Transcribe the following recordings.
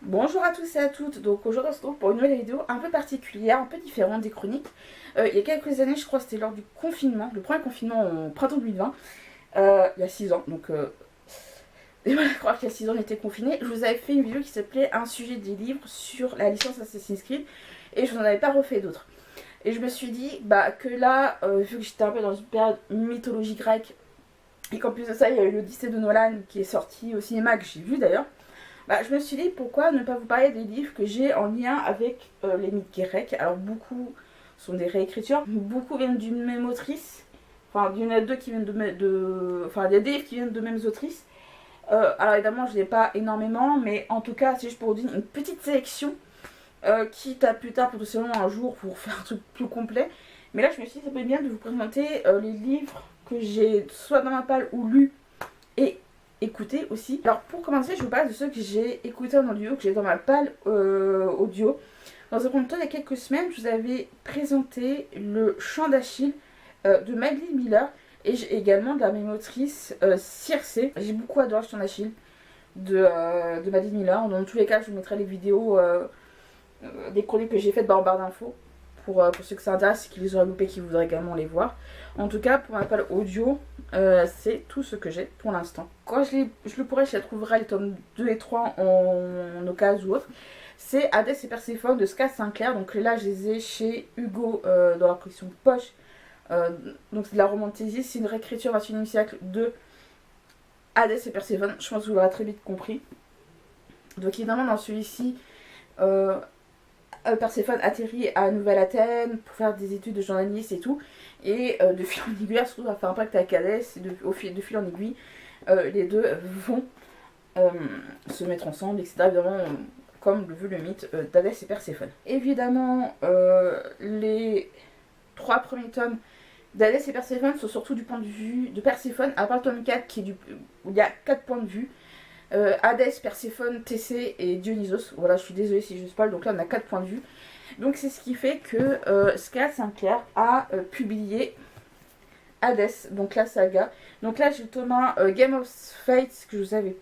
Bonjour à tous et à toutes, donc aujourd'hui on se retrouve pour une nouvelle vidéo un peu particulière, un peu différente des chroniques. Il y a quelques années, je crois que c'était lors du confinement, le premier confinement au printemps 2020, il y a 6 ans, donc et voilà, je crois qu'il y a 6 ans on était confinés. Je vous avais fait une vidéo qui s'appelait Un sujet des livres sur la licence Assassin's Creed et je n'en avais pas refait d'autres. Et je me suis dit que là, vu que j'étais un peu dans une période mythologie grecque et qu'en plus de ça il y a eu l'Odyssée de Nolan qui est sorti au cinéma, que j'ai vu d'ailleurs. Je me suis dit pourquoi ne pas vous parler des livres que j'ai en lien avec les mythes grecs. Alors beaucoup sont des réécritures, beaucoup viennent d'une même autrice, enfin il y en a deux qui viennent enfin il y a des livres qui viennent de mêmes autrices. Alors évidemment je n'ai pas énormément, mais en tout cas c'est juste pour vous dire une petite sélection, quitte à plus tard potentiellement un jour pour faire un truc plus complet. Mais là je me suis dit ça peut être bien de vous présenter les livres que j'ai soit dans ma palle ou lus et écouter aussi. Alors pour commencer, je vous parle de ceux que j'ai écoutés en audio, que j'ai dans ma palle audio. Dans un premier temps, il y a quelques semaines, je vous avais présenté le Chant d'Achille de Maggie Miller et j'ai également de la même autrice Circe. J'ai beaucoup adoré le Chant d'Achille de Maggie Miller. Dans tous les cas, je vous mettrai les vidéos des chroniques que j'ai faites en barre d'infos pour ceux que ça intéresse et qui les auraient loupés, qui voudraient également les voir. En tout cas, pour ma palle audio, c'est tout ce que j'ai pour l'instant. Quand je le pourrai, je la trouverai les tomes 2 et 3 en occasion ou autre. C'est Hadès et Perséphone de Scott Sinclair. Donc là, je les ai chez Hugo dans la collection Poche. Donc c'est de la romantaisie, c'est une réécriture 21e siècle de Hadès et Perséphone. Je pense que vous l'aurez très vite compris. Donc évidemment, dans celui-ci, Perséphone atterrit à Nouvelle-Athènes pour faire des études de journaliste et tout. Et de fil en aiguille, elle se retrouve à faire un pacte avec Hadès. Et de fil en aiguille, les deux vont se mettre ensemble, etc. Évidemment, comme le veut le mythe d'Hadès et Perséphone. Évidemment, les 3 premiers tomes d'Hadès et Perséphone sont surtout du point de vue de Perséphone, à part le tome 4 où il y a 4 points de vue. Hadès, Perséphone, Thésée et Dionysos. Voilà, je suis désolée si je spoil, donc là on a 4 points de vue. Donc c'est ce qui fait que Scott Sinclair a publié Hadès, donc la saga. Donc là j'ai le tome 1 Game of Fates que je vous avais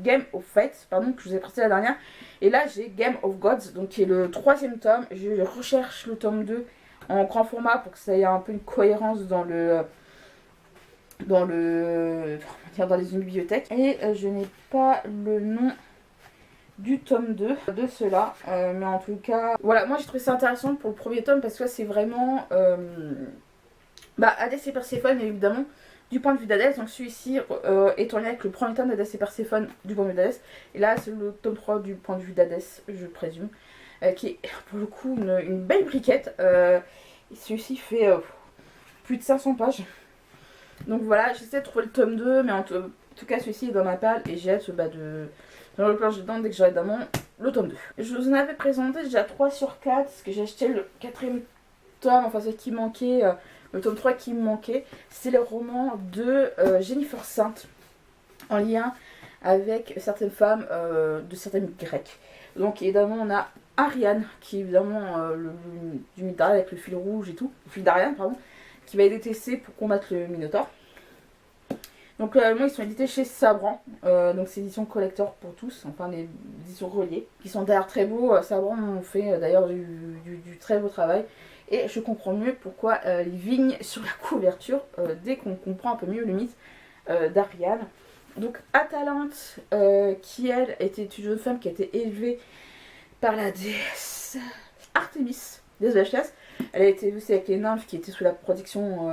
que je vous ai présenté la dernière. Et là j'ai Game of Gods, donc qui est le 3e tome. Je recherche le tome 2 en grand format pour que ça ait un peu une cohérence dans les bibliothèques. Et je n'ai pas le nom du tome 2 de cela, mais en tout cas voilà, moi j'ai trouvé ça intéressant pour le premier tome parce que c'est vraiment Hadès et Perséphone évidemment du point de vue d'Hadès. Donc celui-ci est en lien avec le premier tome d'Hadès et Perséphone du point de vue d'Hadès, et là c'est le tome 3 du point de vue d'Hadès, je présume, qui est pour le coup une belle briquette. Celui-ci fait plus de 500 pages. Donc voilà, j'essaie de trouver le tome 2, mais en tout cas celui-ci est dans ma palle et j'ai hâte de le plonger dedans dès que j'aurai évidemment le tome 2. Je vous en avais présenté déjà 3 sur 4, parce que j'ai acheté le 4e tome, enfin celui qui manquait, le tome 3 qui me manquait. C'est le roman de Jennifer Saint, en lien avec certaines femmes de certaines mythes grecques. Donc évidemment on a Ariane, qui est évidemment du mythe d'Ariane avec le fil rouge et tout, le fil d'Ariane pardon, qui va aider Thésée pour combattre le Minotaure. Donc moi ils sont édités chez Sabran, donc c'est édition collector pour tous, enfin des éditions reliées, qui sont d'ailleurs très beaux. Sabran ont fait d'ailleurs du très beau travail, et je comprends mieux pourquoi les vignes sur la couverture dès qu'on comprend un peu mieux le mythe d'Ariane. Donc Atalante, qui elle était une jeune femme qui a été élevée par la déesse Artémis, déesse de la chasse. Elle a été élevée aussi avec les nymphes qui étaient sous la protection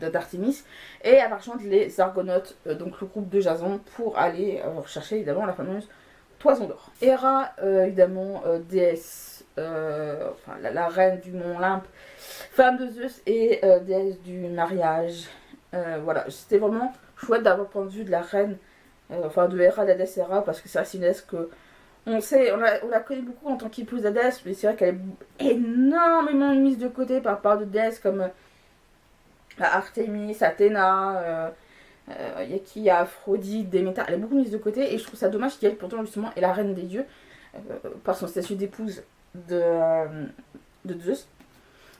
d'Artémis, et elle rejoindre les Argonautes, donc le groupe de Jason, pour aller rechercher évidemment la fameuse toison d'or. Héra, évidemment, déesse, la reine du mont Olympe, femme de Zeus et déesse du mariage. Voilà, c'était vraiment chouette d'avoir le point de vue de la reine, de Héra, de la déesse Héra, parce que c'est une déesse que on la connaît beaucoup en tant qu'épouse d'Hadès, mais c'est vrai qu'elle est énormément mise de côté par part de déesses comme Artémis, Athéna, il y a Aphrodite, Déméter. Elle est beaucoup mise de côté, et je trouve ça dommage qu'elle pourtant justement est la reine des dieux par son statut d'épouse de Zeus.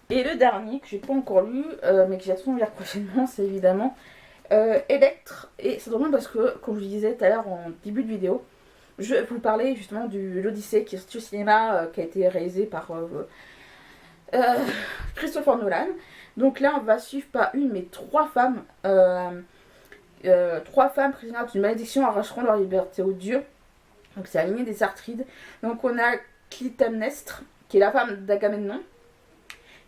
Et le dernier que j'ai pas encore lu, mais que j'attends de lire prochainement, c'est évidemment Electre, et c'est drôle parce que, comme je vous disais tout à l'heure en début de vidéo, je vais vous parler justement de l'Odyssée qui est sorti au cinéma, qui a été réalisé par Christopher Nolan. Donc là, on va suivre pas une, mais trois femmes. Trois femmes prisonnières d'une malédiction arracheront leur liberté aux dieux. Donc c'est la lignée des Artrides. Donc on a Clytemnestre, qui est la femme d'Agamemnon,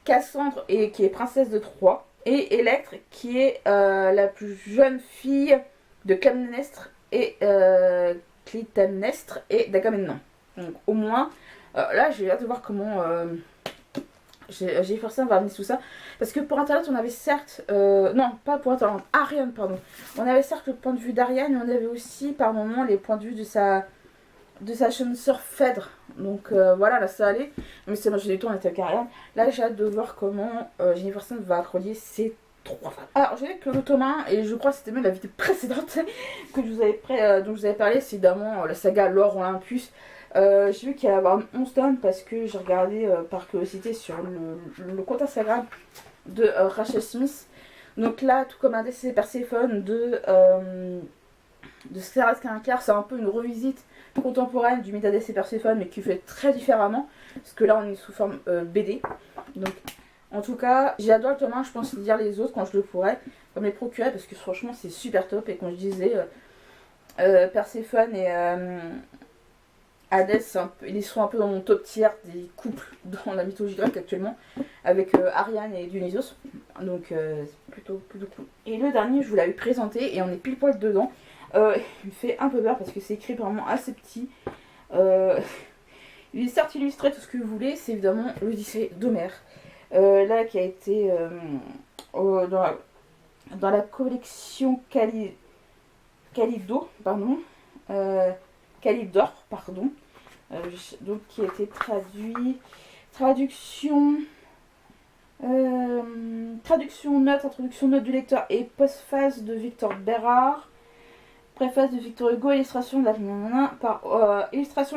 Cassandre, qui est princesse de Troie, et Électre, qui est la plus jeune fille de Clytemnestre et d'Agamemnon. Donc au moins, là j'ai hâte de voir comment j'ai forcément va amener tout ça. Parce que pour Internet, on avait certes... non, pas pour Internet, Ariane, pardon. On avait certes le point de vue d'Ariane, mais on avait aussi par moments les points de vue de sa chaîne sœur Phèdre. Donc voilà, là ça allait. Mais c'est moi, j'ai du temps, on était avec Ariane. Là, j'ai hâte de voir comment Jennifer Aniston va relier ces trois femmes. Alors, j'ai vu que l'Ottoman, et je crois que c'était même la vidéo précédente que je vous avais dont je vous avais parlé, c'est évidemment la saga Lore Olympus. J'ai vu qu'il y avait 11 tomes parce que j'ai regardé par curiosité sur le compte Instagram de Rachel Smith. Donc là, tout comme un décès Perséphone de Sarah Skywalker, c'est un peu une revisite contemporaine du mythe d'Hadès et Perséphone, mais qui fait très différemment, parce que là on est sous forme BD. Donc en tout cas, j'adore le tome 1, je pense lire les autres quand je le pourrais, comme les procurer, parce que franchement c'est super top. Et comme je disais, Perséphone et Hadès, ils sont un peu dans mon top tier des couples dans la mythologie grecque actuellement, avec Ariane et Dionysos. Donc c'est plutôt cool. Et le dernier, je vous l'avais présenté et on est pile poil dedans. Il me fait un peu peur parce que c'est écrit vraiment assez petit. Il est certes illustré, tout ce que vous voulez. C'est évidemment l'Odyssée d'Homère. Là, qui a été dans la collection Calidor, pardon. Donc qui a été traduction note, introduction note du lecteur et postface de Victor Bérard, préface de Victor Hugo, illustration de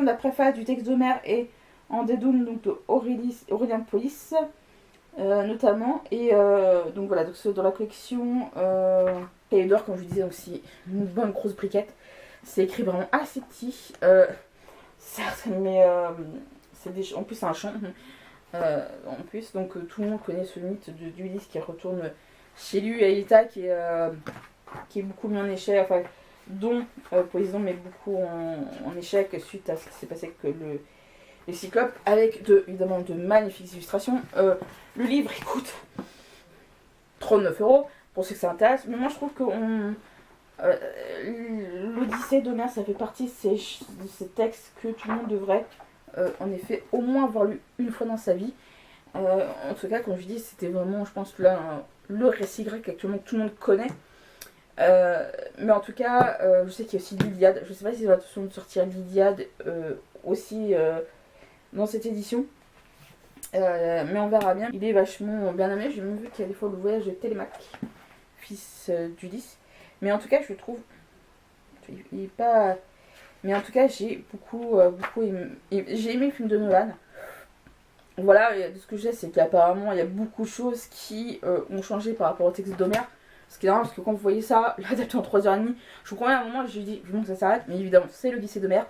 la préface du texte d'Homère et en dédoum donc de Aurélien Polis notamment. Et donc voilà, donc c'est dans la collection Calidor, comme je vous disais, aussi une bonne grosse briquette. C'est écrit vraiment assez petit, certes, mais en plus c'est un chant. En plus, donc tout le monde connaît ce mythe d'Ulysse qui retourne chez lui à Ita, qui est beaucoup mis en échec, enfin, dont Poséidon met beaucoup en échec suite à ce qui s'est passé avec les Cyclopes, avec évidemment de magnifiques illustrations. Le livre il coûte 39 € pour ceux que ça intéresse, mais moi je trouve que l'Odyssée d'Homère, ça fait partie de ces textes que tout le monde devrait en effet au moins avoir lu une fois dans sa vie. En tout cas, comme je dis, c'était vraiment, je pense, là, le récit grec actuellement que tout le monde connaît. Mais en tout cas, je sais qu'il y a aussi l'Iliade. Je sais pas s'ils ont l'intention de sortir l'Iliade aussi dans cette édition. Mais on verra bien. Il est vachement bien aimé. J'ai même vu qu'il y a des fois le voyage de Télémaque, fils d'Ulysse. Mais en tout cas, je trouve. Il est pas. Mais en tout cas, j'ai beaucoup aimé. J'ai aimé le film de Nolan. Voilà, de ce que je sais, c'est qu'apparemment, il y a beaucoup de choses qui ont changé par rapport au texte d'Homère. Ce qui est normal, parce que quand vous voyez ça, l'adapté en 3h30, je vous promets à un moment, j'ai dit, bon, ça s'arrête, mais évidemment, c'est l'Odyssée d'Homère.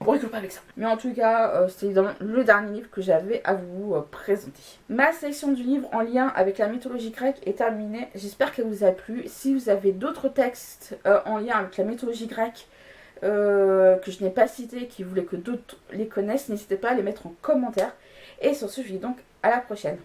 On rigole pas avec ça. Mais en tout cas, c'est évidemment le dernier livre que j'avais à vous présenter. Ma sélection du livre en lien avec la mythologie grecque est terminée. J'espère qu'elle vous a plu. Si vous avez d'autres textes en lien avec la mythologie grecque que je n'ai pas cités, qui voulaient que d'autres les connaissent, n'hésitez pas à les mettre en commentaire. Et sur ce, je vous dis donc à la prochaine.